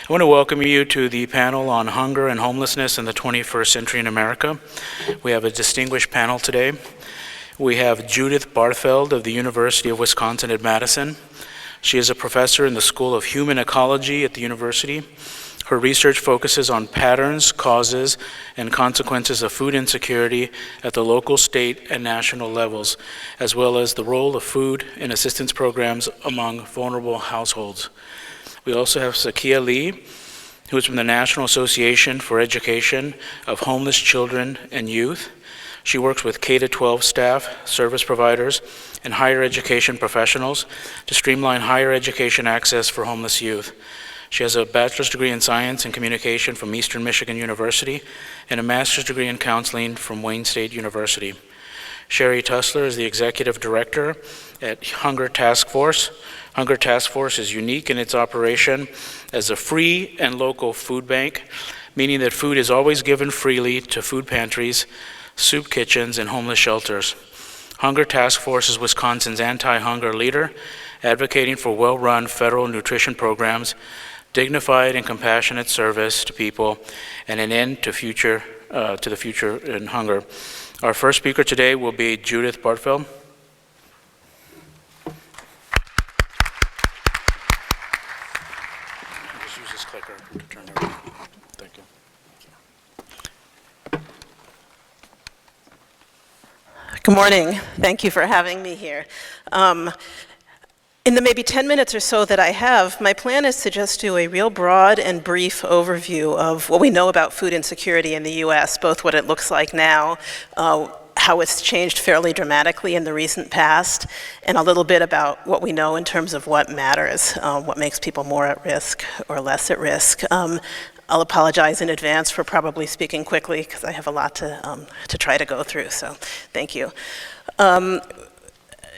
I want to welcome you to the panel on hunger and homelessness in the 21st century in America. We have a distinguished panel today. We have Judith Bartfeld of the University of Wisconsin-Madison. She is a professor in the School of Human Ecology at the university. Her research focuses on patterns, causes, and consequences of food insecurity at the local, state, and national levels, as well as the role of food in assistance programs among vulnerable households. We also have Cyekeia, who is from the National Association for Education of Homeless Children and Youth. She works with K-12 staff, service providers, and higher education professionals to streamline higher education access for homeless youth. She has a bachelor's degree in science and communication from Eastern Michigan University and a master's degree in counseling from Wayne State University. Sherrie Tussler is the executive director at Hunger Task Force. Hunger Task Force is unique in its operation as a free and local food bank, meaning that food is always given freely to food pantries, soup kitchens, and homeless shelters. Hunger Task Force is Wisconsin's anti-hunger leader, advocating for well-run federal nutrition programs, dignified and compassionate service to people, and an end to the future in hunger. Our first speaker today will be Judith Bartfeld. Just use this clicker to turn everything. Thank you. Good morning. Thank you for having me here. In the maybe 10 minutes or so that I have, my plan is to just do a real broad and brief overview of what we know about food insecurity in the US, both what it looks like now, how it's changed fairly dramatically in the recent past, and a little bit about what we know in terms of what matters, what makes people more at risk or less at risk. I'll apologize in advance for probably speaking quickly because I have a lot to try to go through, so thank you.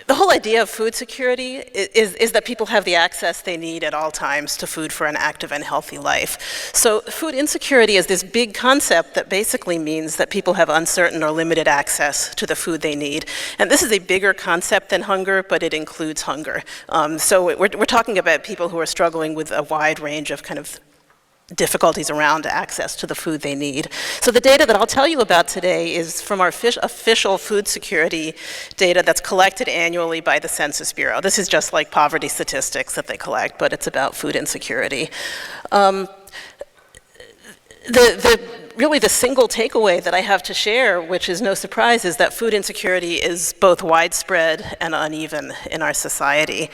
The whole idea of food security is that people have the access they need at all times to food for an active and healthy life. So food insecurity is this big concept that basically means that people have uncertain or limited access to the food they need. And this is a bigger concept than hunger, but it includes hunger. So we're talking about people who are struggling with a wide range of kind of difficulties around access to the food they need. So the data that I'll tell you about today is from our official food security data that's collected annually by the Census Bureau. This is just like poverty statistics that they collect, but it's about food insecurity. Really the single takeaway that I have to share, which is no surprise, is that food insecurity is both widespread and uneven in our society.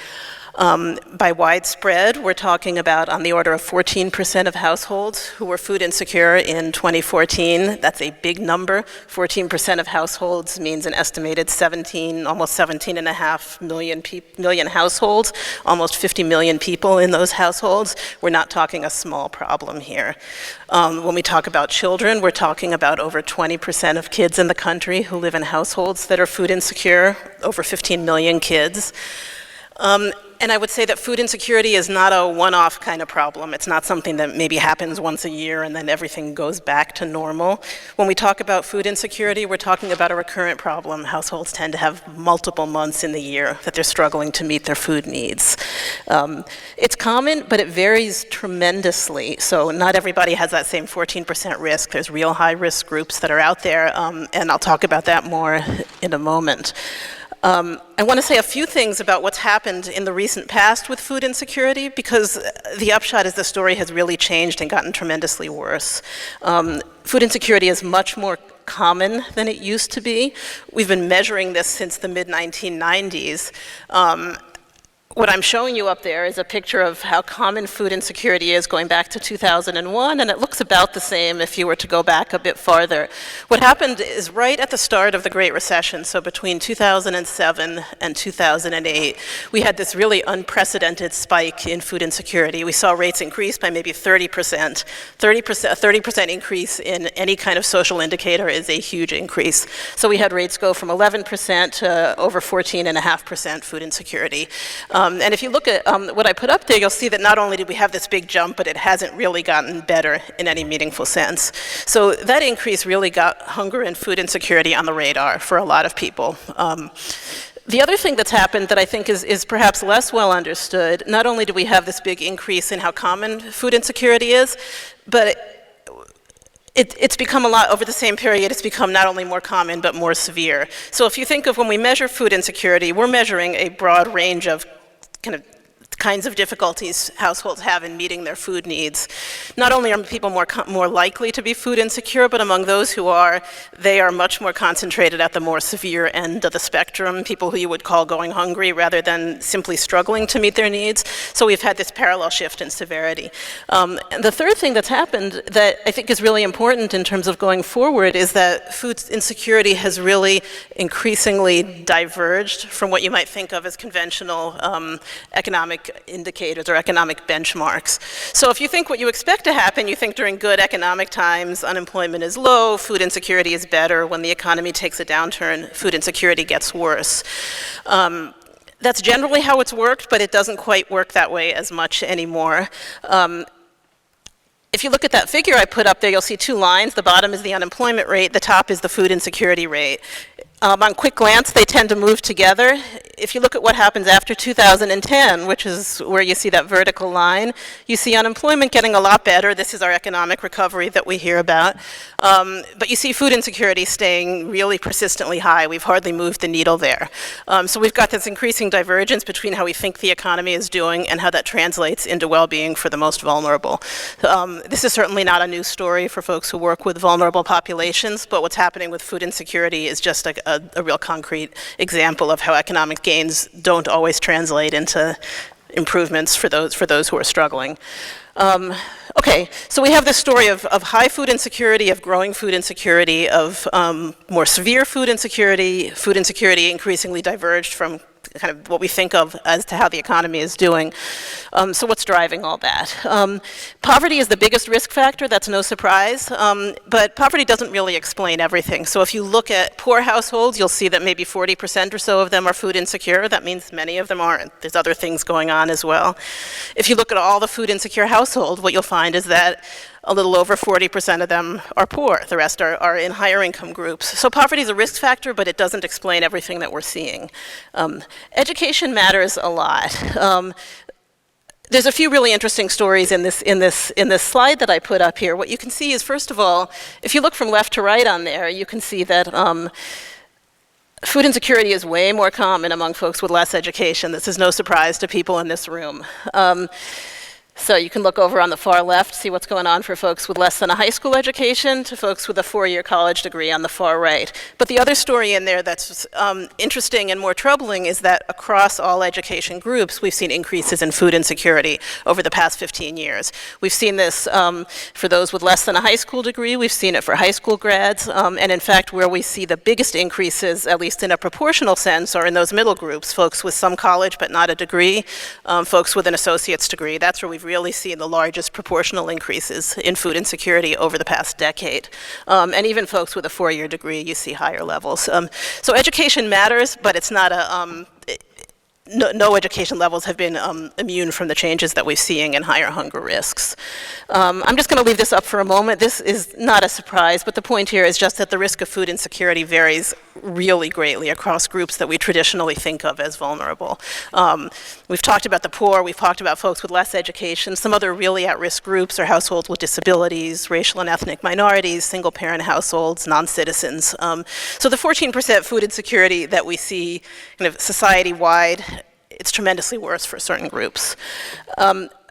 By widespread, we're talking about on the order of 14% of households who were food insecure in 2014. That's a big number. 14% of households means an estimated almost 17.5 million households, almost 50 million people in those households. We're not talking a small problem here. When we talk about children, we're talking about over 20% of kids in the country who live in households that are food insecure, over 15 million kids. And I would say that food insecurity is not a one-off kind of problem. It's not something that maybe happens once a year and then everything goes back to normal. When we talk about food insecurity, we're talking about a recurrent problem. Households tend to have multiple months in the year that they're struggling to meet their food needs. It's common, but it varies tremendously. So not everybody has that same 14% risk. There's real high-risk groups that are out there, and I'll talk about that more in a moment. I want to say a few things about what's happened in the recent past with food insecurity, because the upshot is the story has really changed and gotten tremendously worse. Food insecurity is much more common than it used to be. We've been measuring this since the mid-1990s. What I'm showing you up there is a picture of how common food insecurity is going back to 2001, and it looks about the same if you were to go back a bit farther. What happened is right at the start of the Great Recession, so between 2007 and 2008, we had this really unprecedented spike in food insecurity. We saw rates increase by maybe 30%. 30% increase in any kind of social indicator is a huge increase. So we had rates go from 11% to over 14.5% food insecurity. And if you look at what I put up there, you'll see that not only did we have this big jump, but it hasn't really gotten better in any meaningful sense. So that increase really got hunger and food insecurity on the radar for a lot of people. The other thing that's happened that I think is perhaps less well understood, not only do we have this big increase in how common food insecurity is, but it's become a lot, over the same period, it's become not only more common, but more severe. So if you think of when we measure food insecurity, we're measuring a broad range of kinds of difficulties households have in meeting their food needs. Not only are people more likely to be food insecure, but among those who are, they are much more concentrated at the more severe end of the spectrum, people who you would call going hungry rather than simply struggling to meet their needs. So we've had this parallel shift in severity. And the third thing that's happened that I think is really important in terms of going forward is that food insecurity has really increasingly diverged from what you might think of as conventional economic indicators or economic benchmarks. So if you think what you expect to happen, you think during good economic times, unemployment is low, food insecurity is better. When the economy takes a downturn, food insecurity gets worse. That's generally how it's worked, but it doesn't quite work that way as much anymore. If you look at that figure I put up there, you'll see two lines. The bottom is the unemployment rate, the top is the food insecurity rate. On quick glance, they tend to move together. If you look at what happens after 2010, which is where you see that vertical line, you see unemployment getting a lot better. This is our economic recovery that we hear about. But you see food insecurity staying really persistently high. We've hardly moved the needle there. So we've got this increasing divergence between how we think the economy is doing and how that translates into well-being for the most vulnerable. This is certainly not a new story for folks who work with vulnerable populations, but what's happening with food insecurity is just a real concrete example of how economic gains don't always translate into improvements for those who are struggling. Okay, so we have this story of high food insecurity, of growing food insecurity, of more severe food insecurity increasingly diverged from kind of what we think of as to how the economy is doing. So what's driving all that? Poverty is the biggest risk factor, that's no surprise, but poverty doesn't really explain everything. So if you look at poor households, you'll see that maybe 40% or so of them are food insecure. That means many of them aren't. There's other things going on as well. If you look at all the food insecure households, what you'll find is that a little over 40% of them are poor. The rest are in higher income groups. So poverty is a risk factor, but it doesn't explain everything that we're seeing. Education matters a lot. There's a few really interesting stories in this slide that I put up here. What you can see is, first of all, if you look from left to right on there, you can see that food insecurity is way more common among folks with less education. This is no surprise to people in this room. So you can look over on the far left, see what's going on for folks with less than a high school education to folks with a 4-year college degree on the far right. But the other story in there that's interesting and more troubling is that across all education groups, we've seen increases in food insecurity over the past 15 years. We've seen this for those with less than a high school degree. We've seen it for high school grads. And in fact, where we see the biggest increases, at least in a proportional sense, are in those middle groups, folks with some college but not a degree, folks with an associate's degree. That's where we've really seen the largest proportional increases in food insecurity over the past decade. And even folks with a 4-year degree, you see higher levels. So education matters, but it's not a, no education levels have been immune from the changes that we're seeing in higher hunger risks. I'm just going to leave this up for a moment. This is not a surprise, but the point here is just that the risk of food insecurity varies really greatly across groups that we traditionally think of as vulnerable. We've talked about the poor, we've talked about folks with less education. Some other really at-risk groups are households with disabilities, racial and ethnic minorities, single-parent households, non-citizens. So the 14% food insecurity that we see kind of society-wide, it's tremendously worse for certain groups.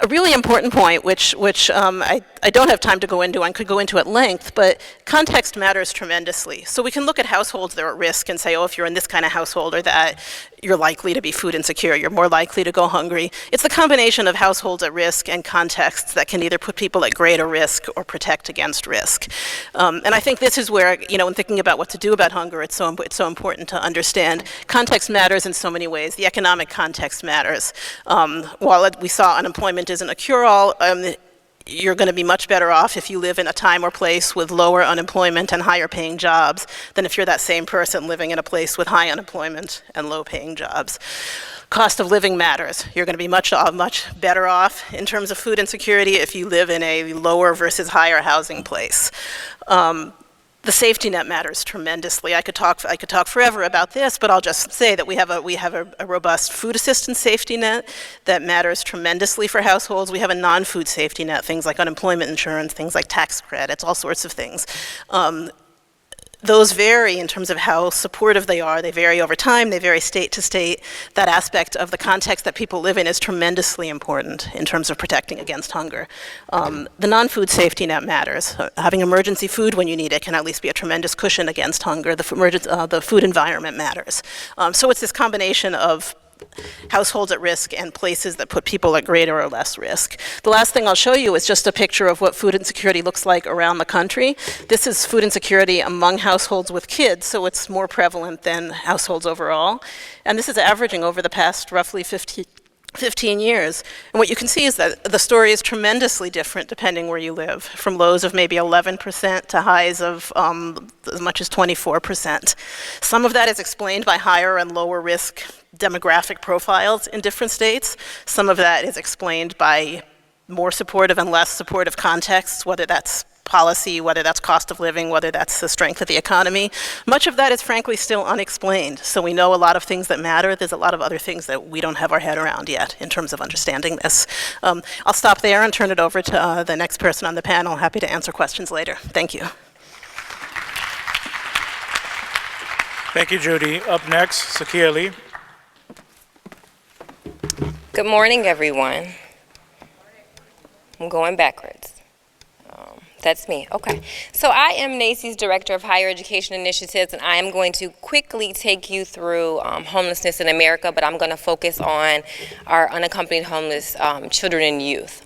A really important point, which I don't have time to go into, I could go into at length, but context matters tremendously. So we can look at households that are at risk and say, oh, if you're in this kind of household or that, you're likely to be food insecure, you're more likely to go hungry. It's the combination of households at risk and contexts that can either put people at greater risk or protect against risk. And I think this is where, when thinking about what to do about hunger, it's so important to understand. Context matters in so many ways. The economic context matters. While we saw unemployment isn't a cure-all, you're going to be much better off if you live in a time or place with lower unemployment and higher paying jobs than if you're that same person living in a place with high unemployment and low paying jobs. Cost of living matters. You're going to be much better off in terms of food insecurity if you live in a lower versus higher housing place. The safety net matters tremendously. I could talk forever about this, but I'll just say that we have a robust food assistance safety net that matters tremendously for households. We have a non-food safety net, things like unemployment insurance, things like tax credits, all sorts of things. Those vary in terms of how supportive they are. They vary over time. They vary state to state. That aspect of the context that people live in is tremendously important in terms of protecting against hunger. The non-food safety net matters. Having emergency food when you need it can at least be a tremendous cushion against hunger. The food environment matters. So it's this combination of households at risk and places that put people at greater or less risk. The last thing I'll show you is just a picture of what food insecurity looks like around the country. This is food insecurity among households with kids, so it's more prevalent than households overall. And this is averaging over the past roughly 15 years. And what you can see is that the story is tremendously different depending where you live, from lows of maybe 11% to highs of as much as 24%. Some of that is explained by higher and lower risk demographic profiles in different states. Some of that is explained by more supportive and less supportive contexts, whether that's policy, whether that's cost of living, whether that's the strength of the economy. Much of that is frankly still unexplained. So we know a lot of things that matter. There's a lot of other things that we don't have our head around yet in terms of understanding this. I'll stop there and turn it over to the next person on the panel. Happy to answer questions later. Thank you. Thank you, Judy. Up next, Cyekeia. Good morning, everyone. I'm going backwards. That's me. Okay. So I am NACY's Director of Higher Education Initiatives, and I am going to quickly take you through homelessness in America, but I'm going to focus on our unaccompanied homeless children and youth.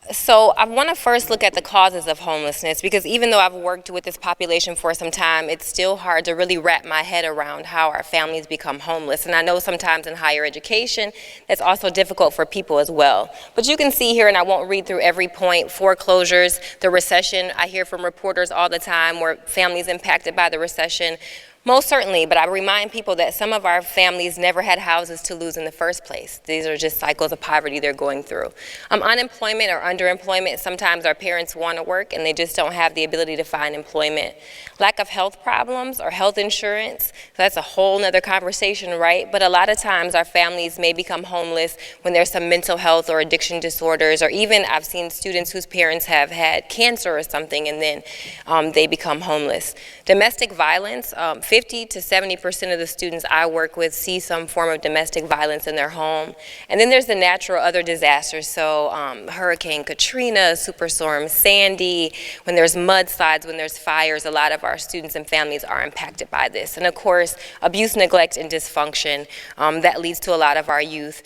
So I want to first look at the causes of homelessness, because even though I've worked with this population for some time, it's still hard to really wrap my head around how our families become homeless. And I know sometimes in higher education, that's also difficult for people as well. But you can see here, and I won't read through every point, foreclosures, the recession. I hear from reporters all the time where families impacted by the recession. Most certainly, but I remind people that some of our families never had houses to lose in the first place. These are just cycles of poverty they're going through. Unemployment or underemployment, sometimes our parents want to work and they just don't have the ability to find employment. Lack of health problems or health insurance, so that's a whole nother conversation, right? But a lot of times our families may become homeless when there's some mental health or addiction disorders, or even I've seen students whose parents have had cancer or something and then they become homeless. Domestic violence, 50 to 70% of the students I work with see some form of domestic violence in their home. And then there's the natural other disasters, so Hurricane Katrina, Superstorm Sandy, when there's mudslides, when there's fires, a lot of our students and families are impacted by this. And of course, abuse, neglect, and dysfunction, that leads to a lot of our youth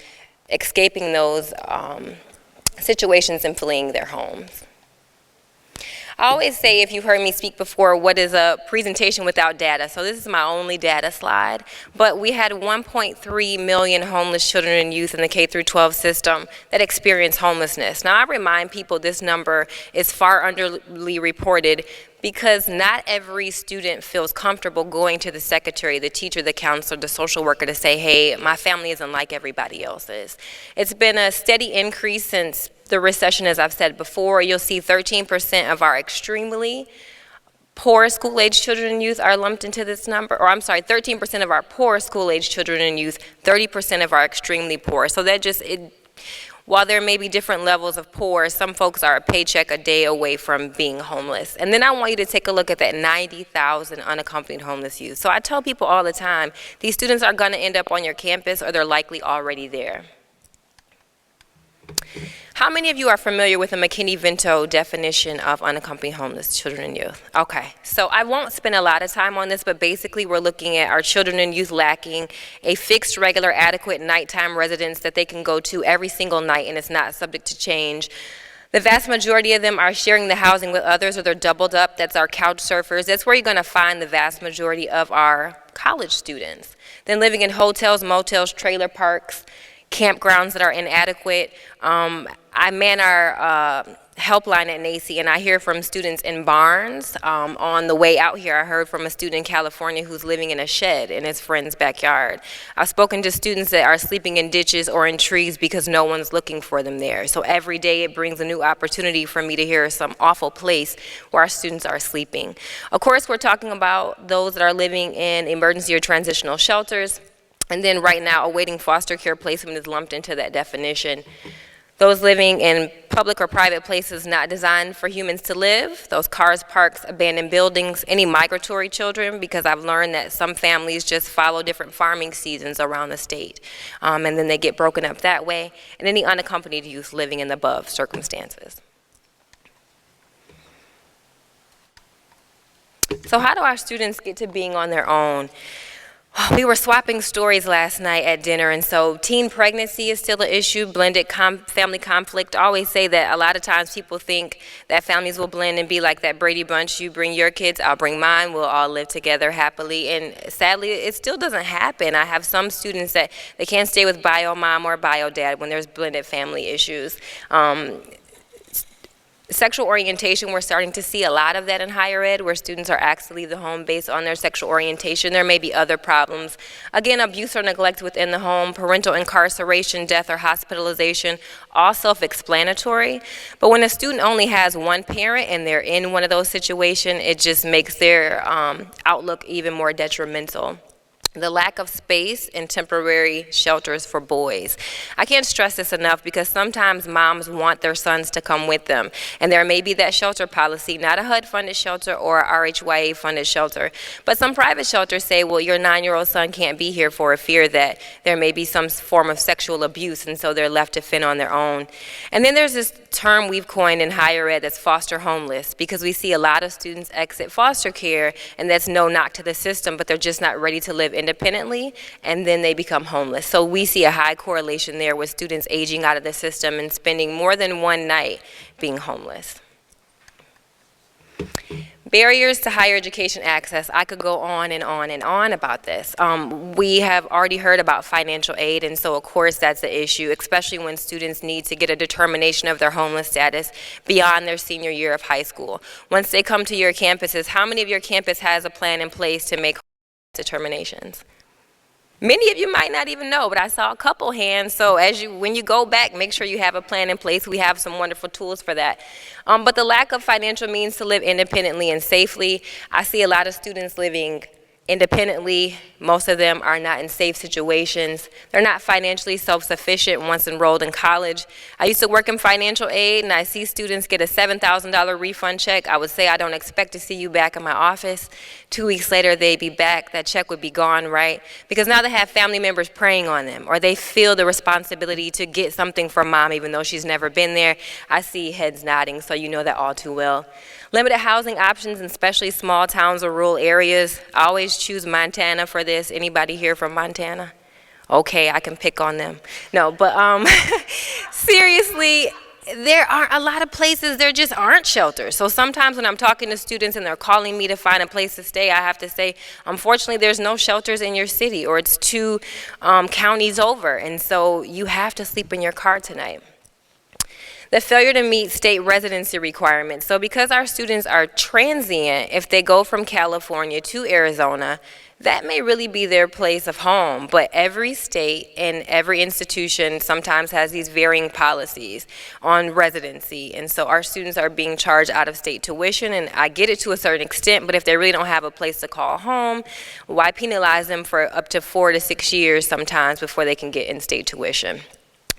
escaping those situations and fleeing their homes. I always say, if you've heard me speak before, what is a presentation without data? So this is my only data slide. But we had 1.3 million homeless children and youth in the K-12 system that experience homelessness. Now, I remind people this number is far underly reported, because not every student feels comfortable going to the secretary, the teacher, the counselor, the social worker to say, hey, my family isn't like everybody else's. It's been a steady increase since the recession, as I've said before. You'll see 13% of our extremely poor school-age children and youth are lumped into this number, or I'm sorry, 13% of our poor school-age children and youth, 30% of our extremely poor. So that just, while there may be different levels of poor, some folks are a paycheck a day away from being homeless. And then I want you to take a look at that 90,000 unaccompanied homeless youth. So I tell people all the time, these students are going to end up on your campus, or they're likely already there. How many of you are familiar with the McKinney-Vento definition of unaccompanied homeless children and youth? Okay, so I won't spend a lot of time on this, but basically we're looking at our children and youth lacking a fixed, regular, adequate nighttime residence that they can go to every single night and it's not subject to change. The vast majority of them are sharing the housing with others, or they're doubled up. That's our couch surfers. That's where you're going to find the vast majority of our college students. Then living in hotels, motels, trailer parks, campgrounds that are inadequate. I man our helpline at NACY, and I hear from students in barns. On the way out here, I heard from a student in California who's living in a shed in his friend's backyard. I've spoken to students that are sleeping in ditches or in trees because no one's looking for them there. So every day it brings a new opportunity for me to hear some awful place where our students are sleeping. Of course, we're talking about those that are living in emergency or transitional shelters, and then right now awaiting foster care placement is lumped into that definition. Those living in public or private places not designed for humans to live, those cars, parks, abandoned buildings, any migratory children, because I've learned that some families just follow different farming seasons around the state, and then they get broken up that way, and any unaccompanied youth living in the above circumstances. So how do our students get to being on their own? We were swapping stories last night at dinner, and so teen pregnancy is still an issue, blended family conflict. I always say that a lot of times people think that families will blend and be like that Brady Bunch. You bring your kids, I'll bring mine, we'll all live together happily. And sadly, it still doesn't happen. I have some students that they can't stay with bio mom or bio dad when there's blended family issues. Sexual orientation, we're starting to see a lot of that in higher ed, where students are asked to leave the home based on their sexual orientation. There may be other problems. Again, abuse or neglect within the home, parental incarceration, death or hospitalization, all self-explanatory. But when a student only has one parent and they're in one of those situations, it just makes their outlook even more detrimental. The lack of space in temporary shelters for boys. I can't stress this enough because sometimes moms want their sons to come with them. And there may be that shelter policy, not a HUD-funded shelter or a RHYA-funded shelter. But some private shelters say, well, your 9-year-old son can't be here for a fear that there may be some form of sexual abuse, and so they're left to fend on their own. And then there's this term we've coined in higher ed that's foster homeless, because we see a lot of students exit foster care, and that's no knock to the system, but they're just not ready to live independently, and then they become homeless. So we see a high correlation there with students aging out of the system and spending more than one night being homeless. Barriers to higher education access. I could go on and on and on about this. We have already heard about financial aid, and so of course that's the issue, especially when students need to get a determination of their homeless status beyond their senior year of high school. Once they come to your campuses, how many of your campus has a plan in place to make determinations? Many of you might not even know, but I saw a couple hands, so when you go back, make sure you have a plan in place. We have some wonderful tools for that. But the lack of financial means to live independently and safely, I see a lot of students living independently. Most of them are not in safe situations. They're not financially self-sufficient once enrolled in college. I used to work in financial aid, and I see students get a $7,000 refund check. I would say, I don't expect to see you back in my office. 2 weeks later, they'd be back. That check would be gone, right? Because now they have family members preying on them, or they feel the responsibility to get something from mom even though she's never been there. I see heads nodding, so you know that all too well. Limited housing options, and especially small towns or rural areas. I always choose Montana for this. Anybody here from Montana? Okay, I can pick on them. No, but seriously, there are a lot of places there just aren't shelters. So sometimes when I'm talking to students and they're calling me to find a place to stay, I have to say, unfortunately, there's no shelters in your city, or it's 2 counties over, and so you have to sleep in your car tonight. The failure to meet state residency requirements. So because our students are transient, if they go from California to Arizona, that may really be their place of home, but every state and every institution sometimes has these varying policies on residency, and so our students are being charged out-of-state tuition, and I get it to a certain extent, but if they really don't have a place to call home, why penalize them for up to 4 to 6 years sometimes before they can get in-state tuition?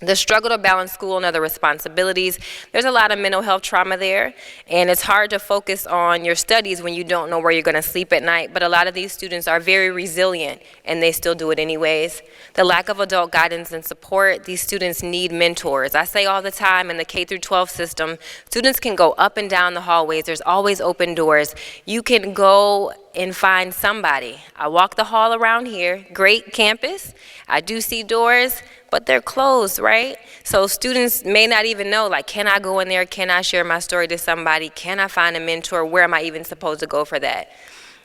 The struggle to balance school and other responsibilities. There's a lot of mental health trauma there, and it's hard to focus on your studies when you don't know where you're going to sleep at night, but a lot of these students are very resilient, and they still do it anyways. The lack of adult guidance and support. These students need mentors. I say all the time, in the K through 12 system, students can go up and down the hallways. There's always open doors. You can go and find somebody. I walk the hall around here, great campus. I do see doors, but they're closed, right? So students may not even know, like, can I go in there? Can I share my story to somebody? Can I find a mentor? Where am I even supposed to go for that?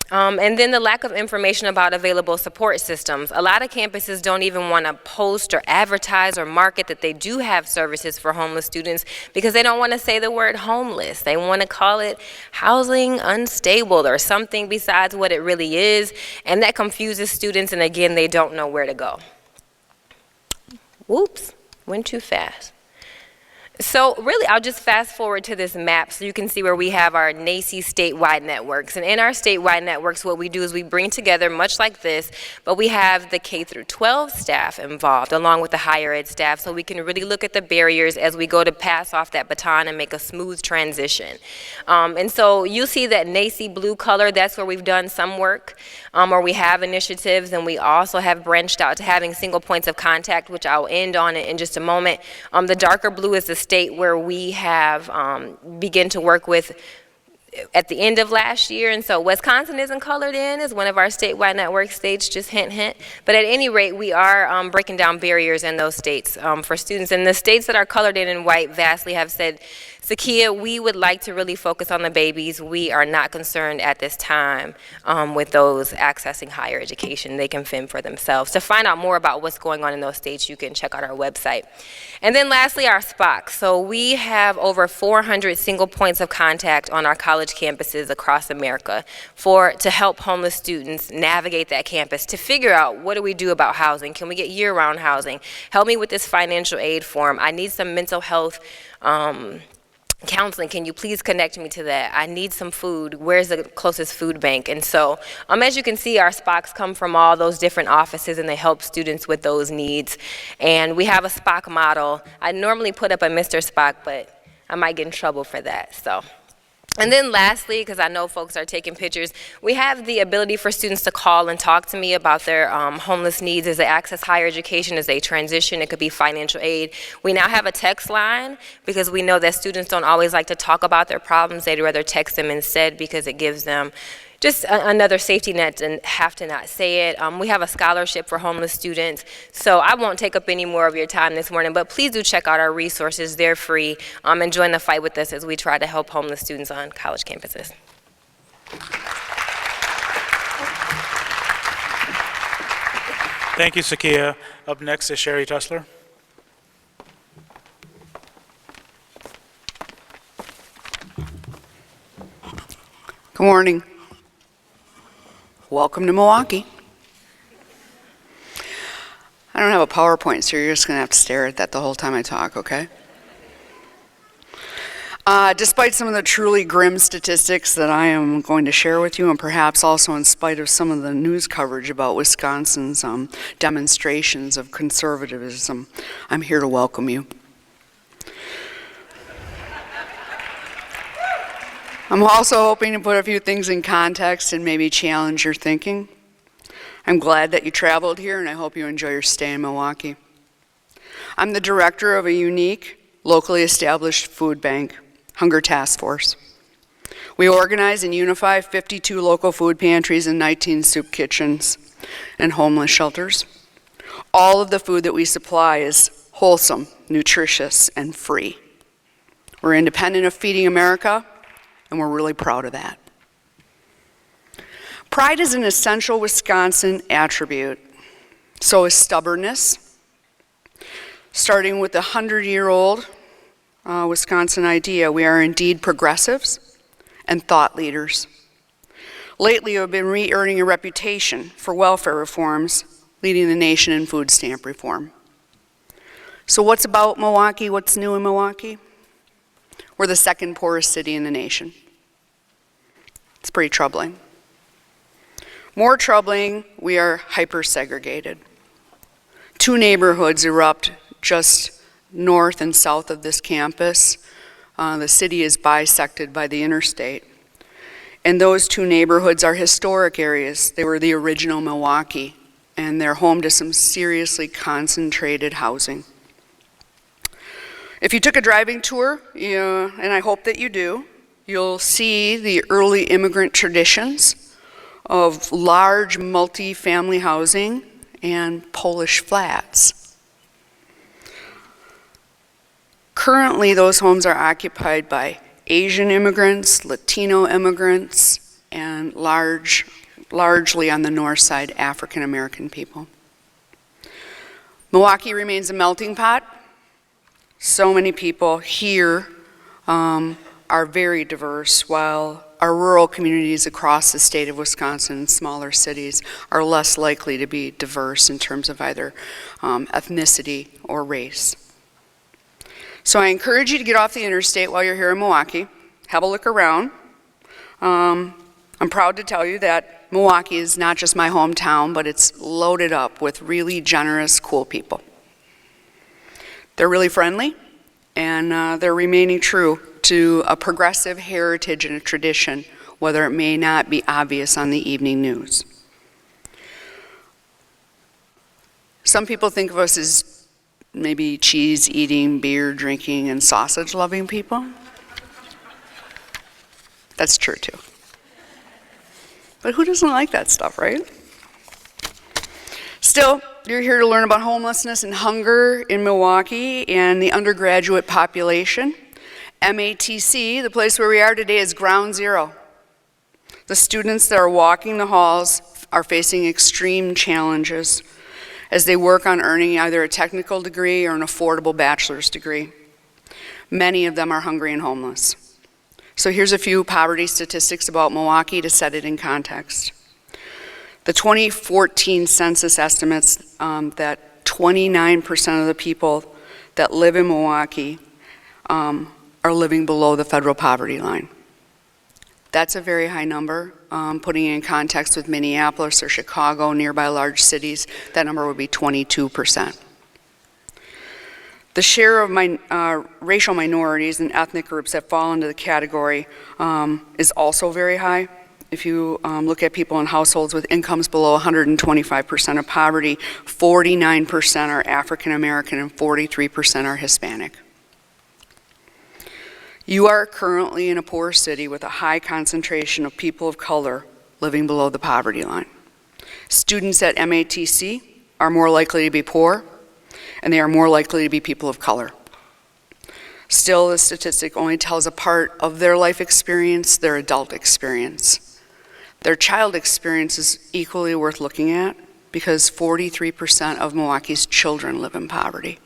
And then the lack of information about available support systems. A lot of campuses don't even want to post or advertise or market that they do have services for homeless students because they don't want to say the word homeless. They want to call it housing unstable or something besides what it really is, and that confuses students, and again, they don't know where to go. Whoops, went too fast. So really, I'll just fast forward to this map so you can see where we have our NACCE statewide networks. And in our statewide networks, what we do is we bring together, much like this, but we have the K through 12 staff involved along with the higher ed staff so we can really look at the barriers as we go to pass off that baton and make a smooth transition. And so you'll see that NACCE blue color, that's where we've done some work, or we have initiatives, and we also have branched out to having single points of contact, which I'll end on in just a moment. The darker blue is the state where we have begin to work with at the end of last year, and so Wisconsin isn't colored in as one of our statewide network states, just hint, hint. But at any rate, we are breaking down barriers in those states for students. And the states that are colored in white vastly have said, Cyekeia, we would like to really focus on the babies. We are not concerned at this time with those accessing higher education. They can fend for themselves. To find out more about what's going on in those states, you can check out our website. And then lastly, our SPOC. So we have over 400 single points of contact on our college campuses across America to help homeless students navigate that campus, to figure out what do we do about housing? Can we get year-round housing? Help me with this financial aid form. I need some mental health counseling, can you please connect me to that? I need some food. Where's the closest food bank? And so, as you can see, our SPOCs come from all those different offices, and they help students with those needs. And we have a SPOC model. I normally put up a Mr. SPOC, but I might get in trouble for that. And then lastly, because I know folks are taking pictures, we have the ability for students to call and talk to me about their homeless needs as they access higher education, as they transition. It could be financial aid. We now have a text line because we know that students don't always like to talk about their problems. They'd rather text them instead because it gives them just another safety net and have to not say it. We have a scholarship for homeless students. So I won't take up any more of your time this morning, but please do check out our resources. They're free. And join the fight with us as we try to help homeless students on college campuses. Thank you, Cyekeia. Up next is Sherrie Tussler. Good morning. Welcome to Milwaukee. I don't have a PowerPoint, so you're just going to have to stare at that the whole time I talk, okay? Despite some of the truly grim statistics that I am going to share with you, and perhaps also in spite of some of the news coverage about Wisconsin's demonstrations of conservatism, I'm here to welcome you. I'm also hoping to put a few things in context and maybe challenge your thinking. I'm glad that you traveled here, and I hope you enjoy your stay in Milwaukee. I'm the director of a unique, locally established food bank, Hunger Task Force. We organize and unify 52 local food pantries and 19 soup kitchens and homeless shelters. All of the food that we supply is wholesome, nutritious, and free. We're independent of Feeding America, and we're really proud of that. Pride is an essential Wisconsin attribute. So is stubbornness. Starting with the 100-year-old Wisconsin idea, we are indeed progressives and thought leaders. Lately, we've been re-earning a reputation for welfare reforms, leading the nation in food stamp reform. So what's about Milwaukee? What's new in Milwaukee? We're the second poorest city in the nation. It's pretty troubling. More troubling, we are hyper-segregated. 2 neighborhoods erupt just north and south of this campus. The city is bisected by the interstate. And those 2 neighborhoods are historic areas. They were the original Milwaukee, and they're home to some seriously concentrated housing. If you took a driving tour, and I hope that you do, you'll see the early immigrant traditions of large multi-family housing and Polish flats. Currently, those homes are occupied by Asian immigrants, Latino immigrants, and largely on the north side, African American people. Milwaukee remains a melting pot. So many people here are very diverse, while our rural communities across the state of Wisconsin and smaller cities are less likely to be diverse in terms of either ethnicity or race. So I encourage you to get off the interstate while you're here in Milwaukee. Have a look around. I'm proud to tell you that Milwaukee is not just my hometown, but it's loaded up with really generous, cool people. They're really friendly, and they're remaining true to a progressive heritage and a tradition, whether it may not be obvious on the evening news. Some people think of us as maybe cheese-eating, beer-drinking, and sausage-loving people. That's true, too. But who doesn't like that stuff, right? Still, you're here to learn about homelessness and hunger in Milwaukee and the undergraduate population. MATC, the place where we are today, is ground zero. The students that are walking the halls are facing extreme challenges as they work on earning either a technical degree or an affordable bachelor's degree. Many of them are hungry and homeless. So here's a few poverty statistics about Milwaukee to set it in context. The 2014 census estimates that 29% of the people that live in Milwaukee are living below the federal poverty line. That's a very high number. Putting it in context with Minneapolis or Chicago, nearby large cities, that number would be 22%. The share of racial minorities and ethnic groups that fall into the category is also very high. If you look at people in households with incomes below 125% of poverty, 49% are African American and 43% are Hispanic. You are currently in a poor city with a high concentration of people of color living below the poverty line. Students at MATC are more likely to be poor, and they are more likely to be people of color. Still, the statistic only tells a part of their life experience, their adult experience. Their child experience is equally worth looking at because 43% of Milwaukee's children live in poverty.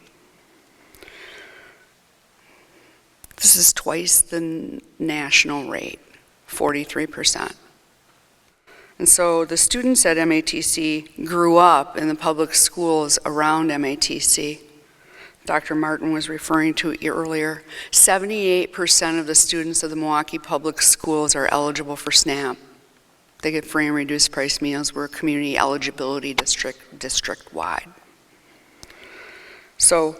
This is twice the national rate, 43%. And so the students at MATC grew up in the public schools around MATC. Dr. Martin was referring to it earlier. 78% of the students of the Milwaukee public schools are eligible for SNAP. They get free and reduced price meals. We're a community eligibility district-wide. So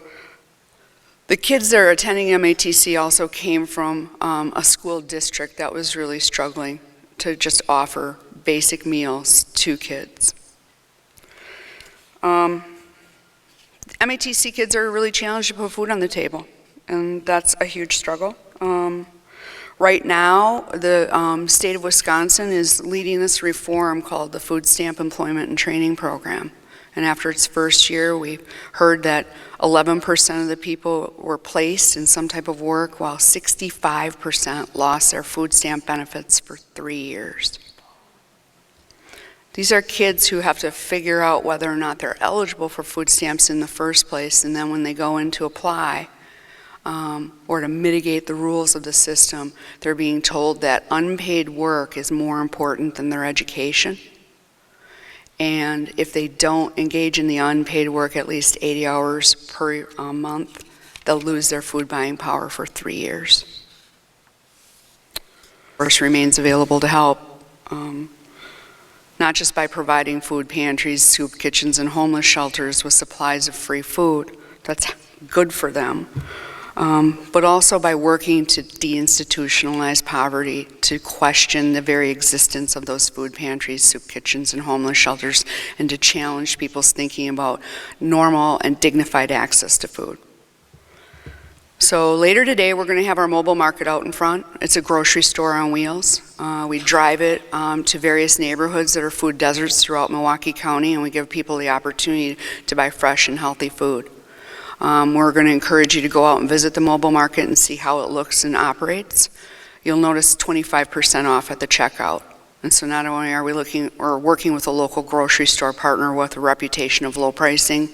the kids that are attending MATC also came from a school district that was really struggling to just offer basic meals to kids. MATC kids are really challenged to put food on the table, and that's a huge struggle. Right now, the state of Wisconsin is leading this reform called the Food Stamp Employment and Training Program. And after its first year, we heard that 11% of the people were placed in some type of work, while 65% lost their food stamp benefits for 3 years. These are kids who have to figure out whether or not they're eligible for food stamps in the first place, and then when they go in to apply or to mitigate the rules of the system, they're being told that unpaid work is more important than their education. And if they don't engage in the unpaid work at least 80 hours per month, they'll lose their food buying power for 3 years. Force remains available to help. Not just by providing food pantries, soup kitchens, and homeless shelters with supplies of free food, that's good for them, but also by working to deinstitutionalize poverty, to question the very existence of those food pantries, soup kitchens, and homeless shelters, and to challenge people's thinking about normal and dignified access to food. So later today, we're going to have our mobile market out in front. It's a grocery store on wheels. We drive it to various neighborhoods that are food deserts throughout Milwaukee County, and we give people the opportunity to buy fresh and healthy food. We're going to encourage you to go out and visit the mobile market and see how it looks and operates. You'll notice 25% off at the checkout. And so not only are we working with a local grocery store partner with a reputation of low pricing,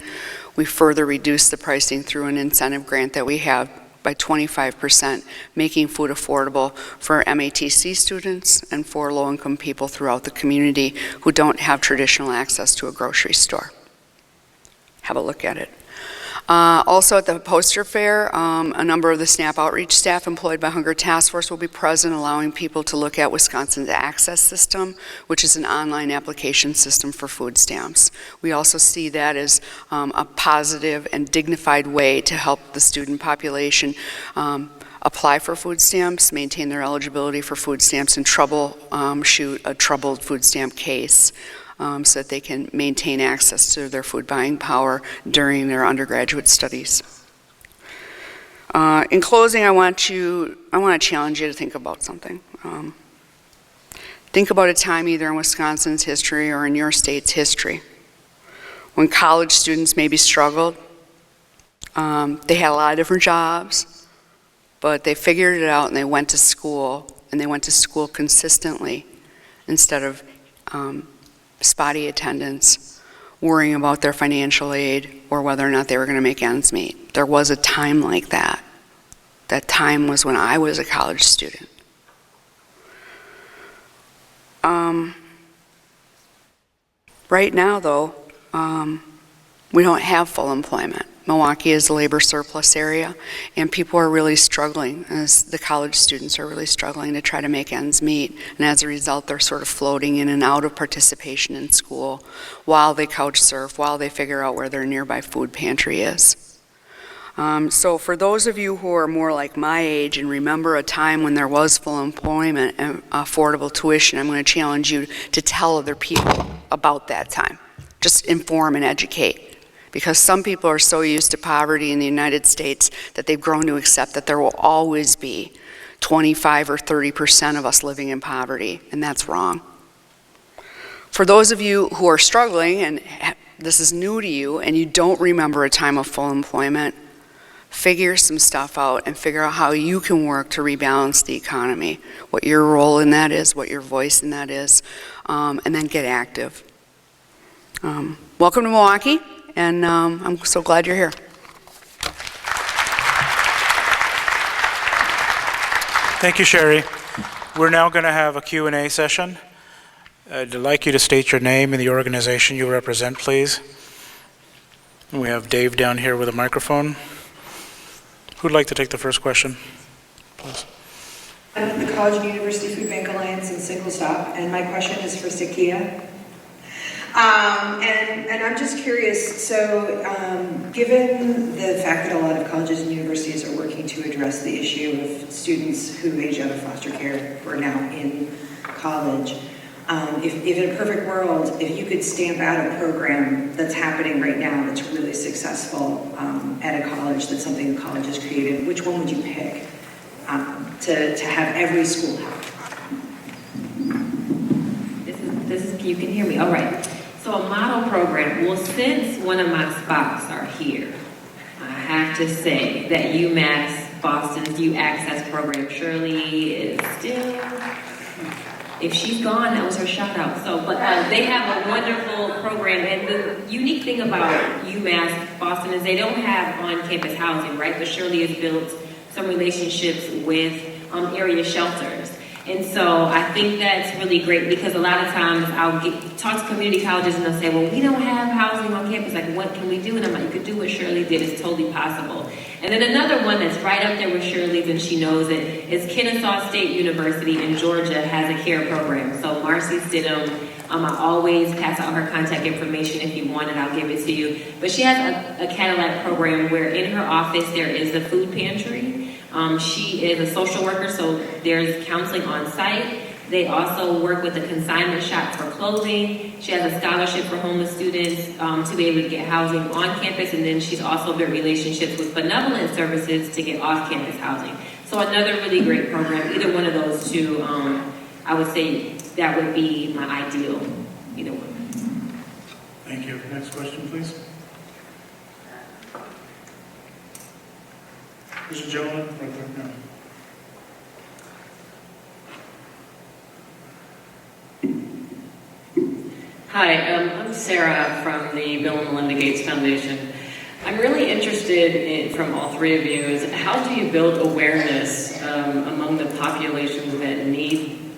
we further reduce the pricing through an incentive grant that we have by 25%, making food affordable for MATC students and for low-income people throughout the community who don't have traditional access to a grocery store. Have a look at it. Also at the poster fair, a number of the SNAP outreach staff employed by Hunger Task Force will be present, allowing people to look at Wisconsin's Access System, which is an online application system for food stamps. We also see that as a positive and dignified way to help the student population apply for food stamps, maintain their eligibility for food stamps, and troubleshoot a troubled food stamp case. So that they can maintain access to their food buying power during their undergraduate studies. In closing, I want to challenge you to think about something. Think about a time either in Wisconsin's history or in your state's history when college students maybe struggled. They had a lot of different jobs, but they figured it out and they went to school, and they went to school consistently instead of spotty attendance, worrying about their financial aid or whether or not they were going to make ends meet. There was a time like that. That time was when I was a college student. Right now, though, we don't have full employment. Milwaukee is a labor surplus area, and people are really struggling, as the college students are really struggling to try to make ends meet. And as a result, they're sort of floating in and out of participation in school while they couch surf, while they figure out where their nearby food pantry is. So for those of you who are more like my age and remember a time when there was full employment and affordable tuition, I'm going to challenge you to tell other people about that time. Just inform and educate. Because some people are so used to poverty in the United States that they've grown to accept that there will always be 25 or 30% of us living in poverty, and that's wrong. For those of you who are struggling, and this is new to you, and you don't remember a time of full employment, figure some stuff out and figure out how you can work to rebalance the economy, what your role in that is, what your voice in that is, and then get active. Welcome to Milwaukee. And I'm so glad you're here. Thank you, Sherrie. We're now going to have a Q&A session. I'd like you to state your name and the organization you represent, please. We have Dave down here with a microphone. Who'd like to take the first question, please? I'm the College and University Food Bank Alliance in Single Stop, and my question is for Cyekeia. And I'm just curious, so given the fact that a lot of colleges and universities are working to address the issue of students who age out of foster care who are now in college, if in a perfect world, if you could stamp out a program that's happening right now that's really successful at a college, that's something the college has created, which one would you pick to have every school have? This is, you can hear me, all right. So a model program, well, since one of my spots are here, I have to say that UMass Boston's U Access program, Sherrie is still, if she's gone, that was her shout out. So, but they have a wonderful program, and the unique thing about UMass Boston is they don't have on-campus housing, right? But Sherrie has built some relationships with area shelters. And so I think that's really great because a lot of times I'll talk to community colleges and they'll say, well, we don't have housing on campus. Like, what can we do? And I'm like, you could do what Sherrie did. It's totally possible. And then another one that's right up there with Sherrie's, and she knows it, is Kennesaw State University in Georgia has a CARE program. So Marcy Stidham, I always pass out her contact information. If you want it, I'll give it to you. But she has a Cadillac program where in her office there is a food pantry. She is a social worker, so there's counseling on site. They also work with the consignment shop for clothing. She has a scholarship for homeless students to be able to get housing on campus, and then she's also built relationships with benevolent services to get off-campus housing. So another really great program. Either one of those two, I would say that would be my ideal, either one. Thank you. Next question, please. There's a gentleman right there. No. Hi, I'm Sarah from the Bill and Melinda Gates Foundation. I'm really interested in, from all three of you, is how do you build awareness among the populations that need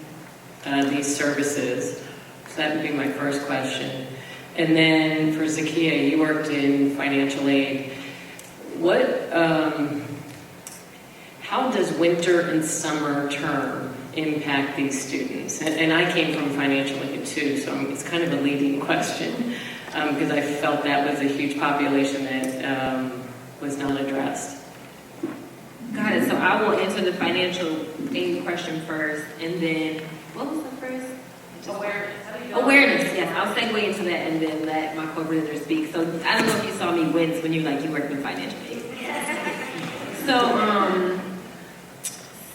these services? So that would be my first question. And then for Cyekeia, you worked in financial aid. How does winter and summer term impact these students? And I came from financial aid too, so it's kind of a leading question because I felt that was a huge population that was not addressed. Got it. So I will answer the financial aid question first, and then what was the first? Awareness. Yes, I'll segue into that and then let my co-presenter speak. So I don't know if you saw me wince when you worked in financial aid. So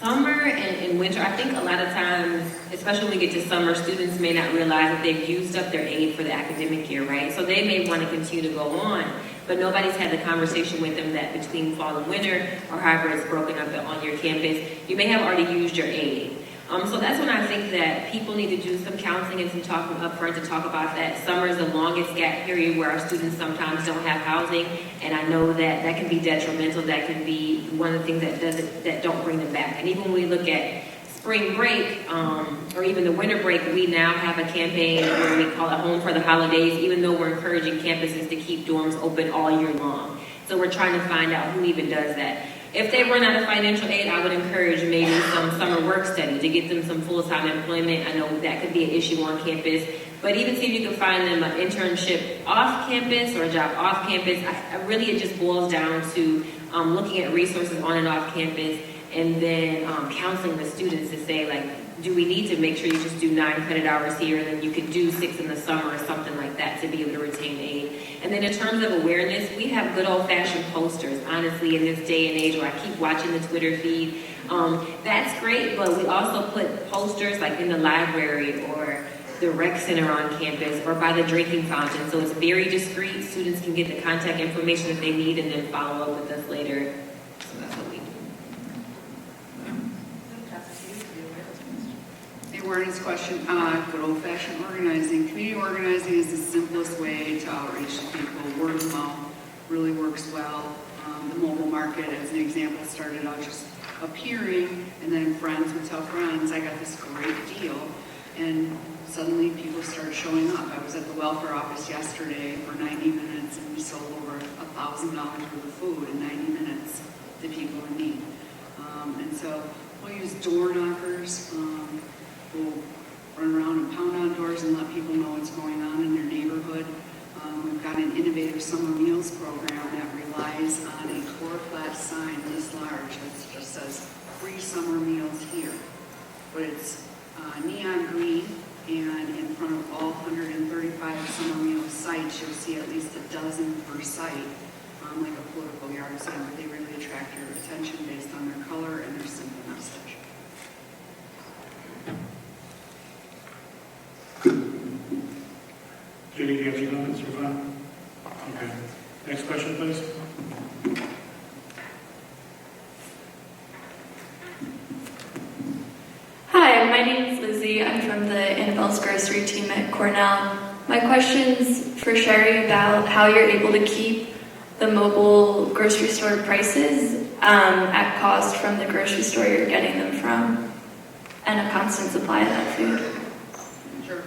summer and winter, I think a lot of times, especially when we get to summer, students may not realize that they've used up their aid for the academic year, right? So they may want to continue to go on, but nobody's had the conversation with them that between fall and winter, or however it's broken up on your campus, you may have already used your aid. So that's when I think that people need to do some counseling and some talking up front to talk about that. Summer is the longest gap period where our students sometimes don't have housing, and I know that that can be detrimental. That can be one of the things that don't bring them back. And even when we look at spring break, or even the winter break, we now have a campaign where we call it Home for the Holidays, even though we're encouraging campuses to keep dorms open all year long. So we're trying to find out who even does that. If they run out of financial aid, I would encourage maybe some summer work study to get them some full-time employment. I know that could be an issue on campus, but even see if you can find them an internship off campus or a job off campus. Really, it just boils down to looking at resources on and off campus, and then counseling the students to say, like, do we need to make sure you just do 9 credit hours here, and then you could do 6 in the summer or something like that to be able to retain aid. And then in terms of awareness, we have good old-fashioned posters, honestly, in this day and age where I keep watching the Twitter feed. That's great, but we also put posters like in the library or the rec center on campus or by the drinking fountain. So it's very discreet. Students can get the contact information that they need and then follow up with us later. So that's what we do. The awareness question, good old-fashioned organizing. Community organizing is the simplest way to outreach to people. Word of mouth really works well. The mobile market, as an example, started out just appearing, and then friends would tell friends, I got this great deal, and suddenly people started showing up. I was at the welfare office yesterday for 90 minutes, and we sold over $1,000 worth of food in 90 minutes to people in need. And so we'll use door knockers. We'll run around and pound on doors and let people know what's going on in their neighborhood. We've got an innovative summer meals program that relies on a core-class sign this large that just says free summer meals here. But it's neon green, and in front of all 135 summer meals sites, you'll see at least a dozen per site, like a political yard sign, where they really attract your attention based on their color and their simple message. Judy, do you have any comments or fun? Okay. Next question, please. Hi, my name is Lizzie. I'm from the Annabelle's Grocery team at Cornell. My question's for Sherrie about how you're able to keep the mobile grocery store prices at cost from the grocery store you're getting them from, and a constant supply of that food. Sure.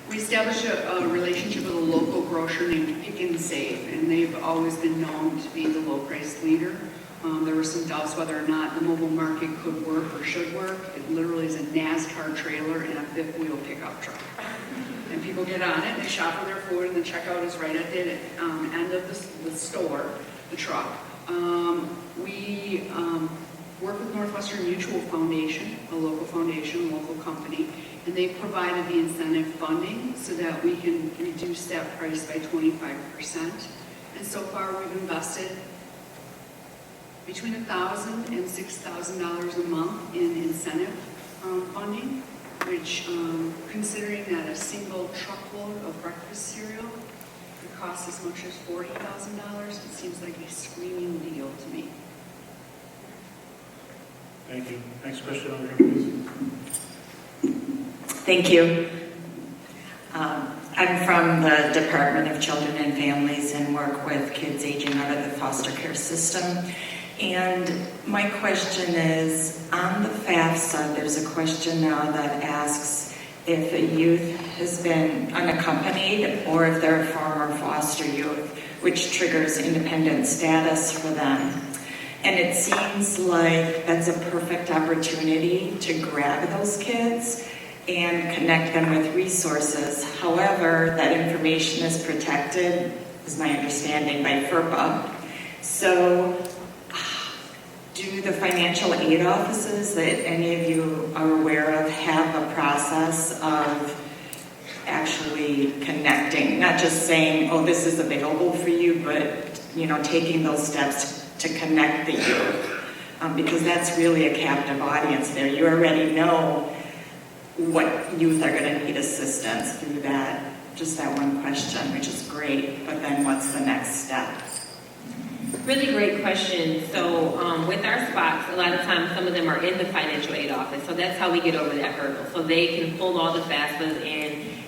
We established a relationship with a local grocer named Pick and Save, and they've always been known to be the low price leader. There were some doubts whether or not the mobile market could work or should work. It literally is a NASCAR trailer and a fifth wheel pickup truck. And people get on it, they shop for their food, and the checkout is right at the end of the store, the truck. We work with Northwestern Mutual Foundation, a local foundation, a local company, and they provided the incentive funding so that we can reduce that price by 25%. And so far we've invested between $1,000 and $6,000 a month in incentive funding, which, considering that a single truckload of breakfast cereal could cost as much as $40,000, it seems like a screaming deal to me. Thank you. Next question over here, please. Thank you. I'm from the Department of Children and Families and work with kids aging out of the foster care system. And my question is, on the FAFSA, there's a question now that asks if a youth has been unaccompanied or if they're a former foster youth, which triggers independent status for them. And it seems like that's a perfect opportunity to grab those kids and connect them with resources. However, that information is protected, is my understanding, by FERPA. So do the financial aid offices that any of you are aware of have a process of actually connecting, not just saying, oh, this is available for you, but taking those steps to connect the youth, because that's really a captive audience there. You already know what youth are going to need assistance through that, just that one question, which is great, but then what's the next step? Really great question. So with our spots, a lot of times some of them are in the financial aid office, so that's how we get over that hurdle. So they can pull all the FAFSAs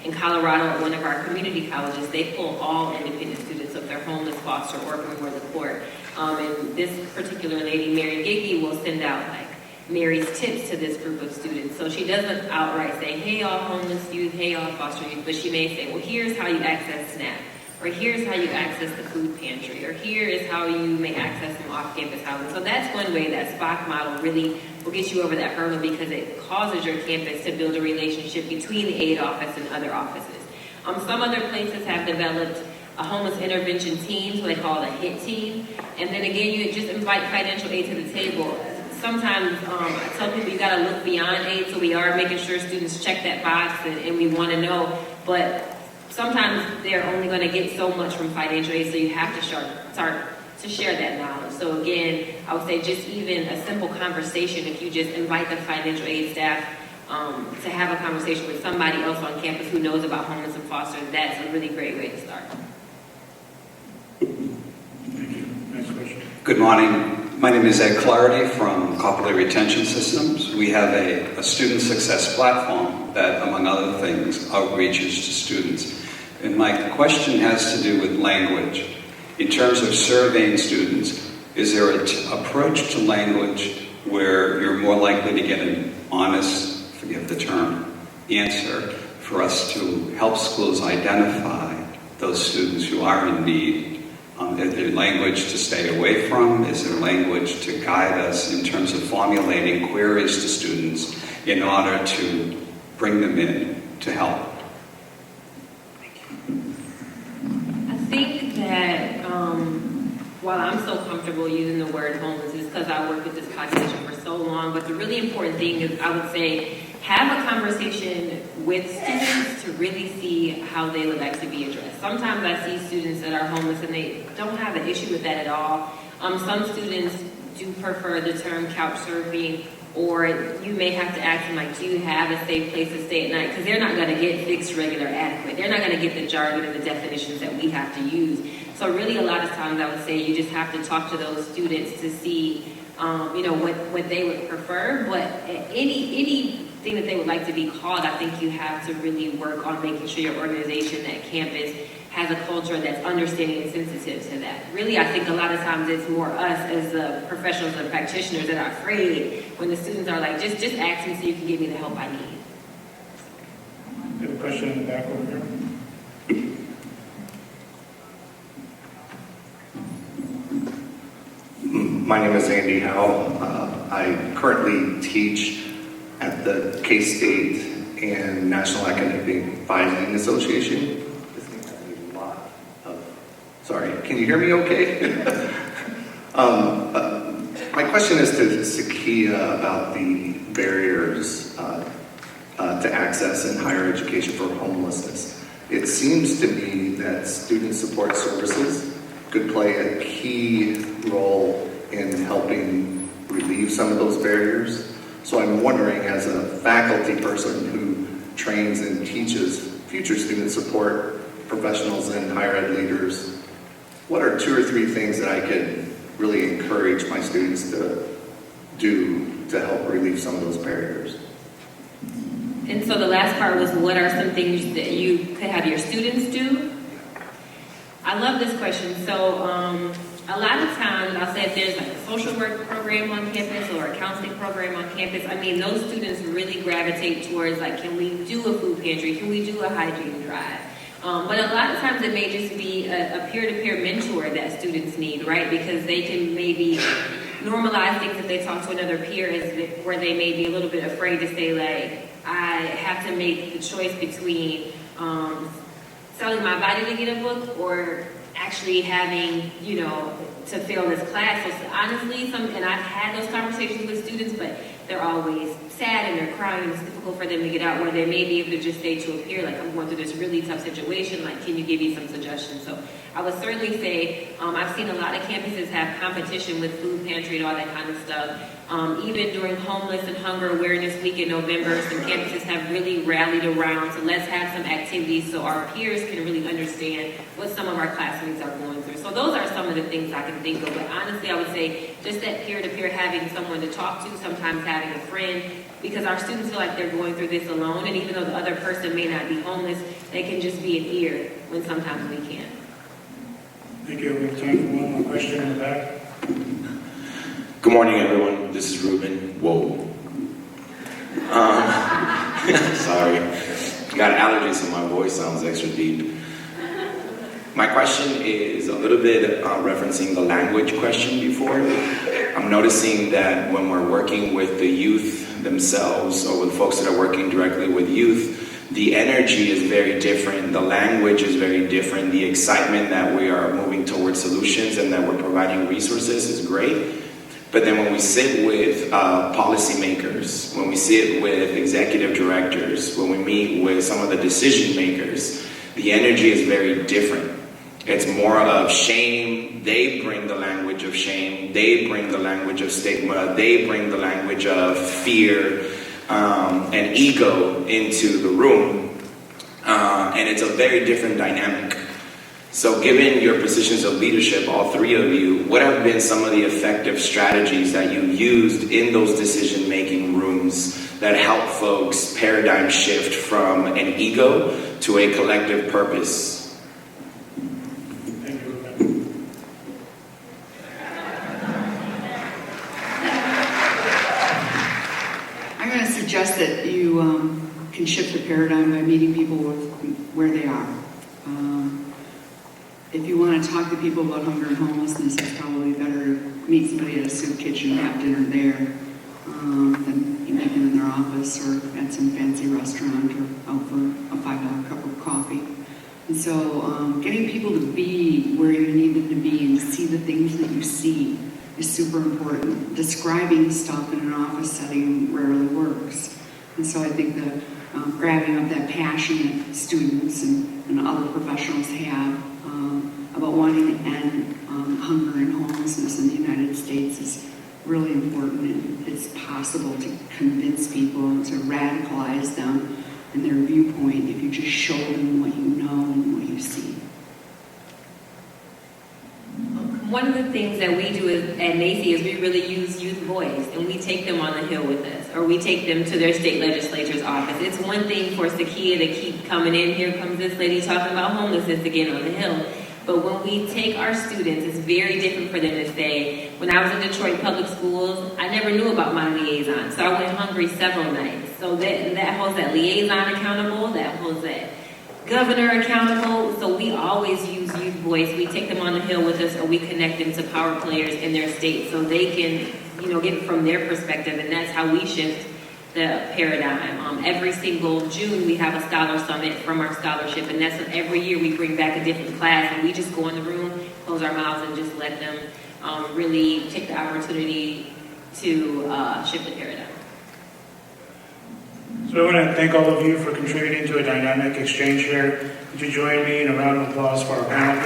in Colorado at one of our community colleges. They pull all independent students, so if they're homeless, foster, orphan, or the court. And this particular lady, Mary Giggy, will send out like Mary's tips to this group of students. So she doesn't outright say, hey, all homeless youth, hey, all foster youth, but she may say, well, here's how you access SNAP, or here's how you access the food pantry, or here is how you may access some off-campus housing. So that's one way that SPOC model really will get you over that hurdle, because it causes your campus to build a relationship between the aid office and other offices. Some other places have developed a homeless intervention team, so they call it a HIT team. And then again, you just invite financial aid to the table. Sometimes I tell people you gotta look beyond aid, so we are making sure students check that box and we wanna know, but sometimes they're only gonna get so much from financial aid, so you have to start to share that knowledge. So again, I would say just even a simple conversation, if you just invite the financial aid staff to have a conversation with somebody else on campus who knows about homeless and foster, that's a really great way to start. Thank you. Next question. Good morning. My name is Ed Clarity from Copley Retention Systems. We have a student success platform that, among other things, outreaches to students. And my question has to do with language. In terms of surveying students, is there an approach to language where you're more likely to get an honest, forgive the term, answer for us to help schools identify those students who are in need? Is there language to stay away from? Is there language to guide us in terms of formulating queries to students in order to bring them in to help? I think that while I'm so comfortable using the word homeless, is because I work with this population for so long, but the really important thing is, I would say, have a conversation with students to really see how they would like to be addressed. Sometimes I see students that are homeless and they don't have an issue with that at all. Some students do prefer the term couch surfing, or you may have to ask them, like, do you have a safe place to stay at night? Because they're not going to get fixed, regular, adequate. They're not going to get the jargon and the definitions that we have to use. So really a lot of times I would say you just have to talk to those students to see what they would prefer. But anything that they would like to be called, I think you have to really work on making sure your organization at campus has a culture that's understanding and sensitive to that. Really, I think a lot of times it's more us as the professionals and practitioners that are afraid when the students are like, just ask me so you can give me the help I need. We have a question in the back over here. My name is Andy Howe. I currently teach at the K-State and National Academic Advising Association. This thing has a lot of... Sorry, can you hear me okay? My question is to Cyekeia about the barriers to access in higher education for homelessness. It seems to me that student support services could play a key role in helping relieve some of those barriers. So I'm wondering, as a faculty person who trains and teaches future student support professionals and higher ed leaders, what are 2 or 3 things that I could really encourage my students to do to help relieve some of those barriers? And so the last part was, what are some things that you could have your students do? I love this question. So a lot of times, I'll say if there's like a social work program on campus or a counseling program on campus, I mean, those students really gravitate towards like, can we do a food pantry? Can we do a hygiene drive? But a lot of times it may just be a peer-to-peer mentor that students need, right? Because they can maybe normalize things if they talk to another peer where they may be a little bit afraid to say like, I have to make the choice between selling my body to get a book or actually having, to fail this class. So honestly, and I've had those conversations with students, but they're always sad and they're crying. It's difficult for them to get out where they may be able to just say to a peer, like, I'm going through this really tough situation, like, can you give me some suggestions? So I would certainly say, I've seen a lot of campuses have competition with food pantry and all that kind of stuff. Even during Homeless and Hunger Awareness Week in November, some campuses have really rallied around, so let's have some activities so our peers can really understand what some of our classmates are going through. So those are some of the things I can think of, but honestly I would say just that peer-to-peer, having someone to talk to, sometimes having a friend, because our students feel like they're going through this alone, and even though the other person may not be homeless, they can just be an ear when sometimes we can't. Thank you. We have time for one more question in the back. Good morning, everyone. This is Ruben. Whoa. Sorry. Got allergies, so my voice sounds extra deep. My question is a little bit referencing the language question before. I'm noticing that when we're working with the youth themselves or with folks that are working directly with youth, the energy is very different, the language is very different, the excitement that we are moving towards solutions and that we're providing resources is great. But then when we sit with policymakers, when we sit with executive directors, when we meet with some of the decision makers, the energy is very different. It's more of shame. They bring the language of shame. They bring the language of stigma. They bring the language of fear and ego into the room. And it's a very different dynamic. So given your positions of leadership, all three of you, what have been some of the effective strategies that you've used in those decision-making rooms that help folks paradigm shift from an ego to a collective purpose? Thank you, Ruben. I'm going to suggest that you can shift the paradigm by meeting people where they are. If you want to talk to people about hunger and homelessness, it's probably better to meet somebody at a soup kitchen and have dinner there than you meet them in their office or at some fancy restaurant or out for a $5 cup of coffee. And so getting people to be where you need them to be and see the things that you see is super important. Describing stuff in an office setting rarely works. And so I think that grabbing up that passion that students and other professionals have about wanting to end hunger and homelessness in the United States is really important, and it's possible to convince people and to radicalize them in their viewpoint if you just show them what you know and what you see. One of the things that we do at NACY is we really use youth voice, and we take them on the Hill with us, or we take them to their state legislature's office. It's one thing for Cyekeia to keep coming in, here comes this lady talking about homelessness again on the Hill. But when we take our students, it's very different for them to say, when I was in Detroit public schools, I never knew about my liaison, so I went hungry several nights. So that holds that liaison accountable, that holds that governor accountable. So we always use youth voice. We take them on the Hill with us, or we connect them to power players in their state so they can, get it from their perspective, and that's how we shift the paradigm. Every single June we have a scholar summit from our scholarship, and that's every year we bring back a different class, and we just go in the room, close our mouths, and just let them really take the opportunity to shift the paradigm. So I want to thank all of you for contributing to a dynamic exchange here. Would you join me in a round of applause for our panel?